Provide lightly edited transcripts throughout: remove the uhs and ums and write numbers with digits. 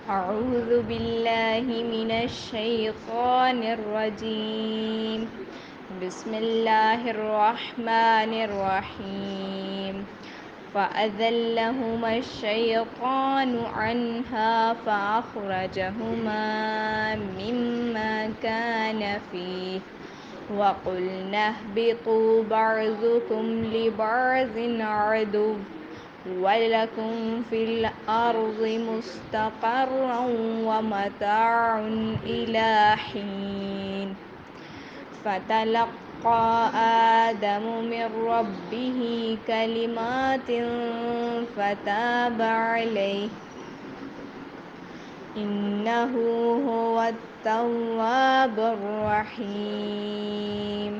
أعوذ بالله من الشيطان الرجيم. بسم الله الرحمن الرحيم. فأذلهما الشيطان عنها فأخرجهما مما كان فيه وقلنا اهبطوا بعضكم لبعض عدو ولكم في الأرض مستقر ومتاع إلى حين. فتلقى آدم من ربه كلمات فتاب عليه إنه هو التواب الرحيم.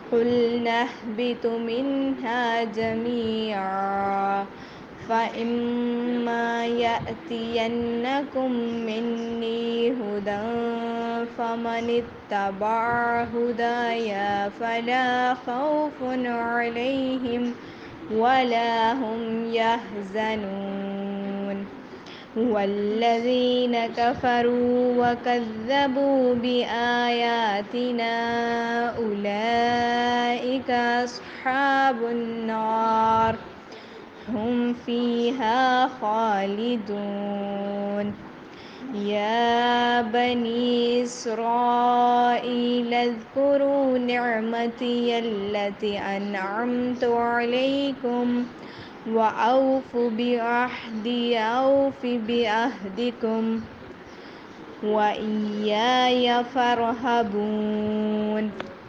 قلنا اهبطوا منها جميعا فإما يأتينكم مني هدى فمن اتبع هدايا فلا خوف عليهم ولا هم يحزنون. والذين كفروا وكذبوا بآياتنا أولئك أصحاب النار هم فيها خالدون. يا بني إسرائيل اذكروا نعمتي التي أنعمت عليكم وأوفوا بعهدي أوف بعهدكم وإياي فارهبون.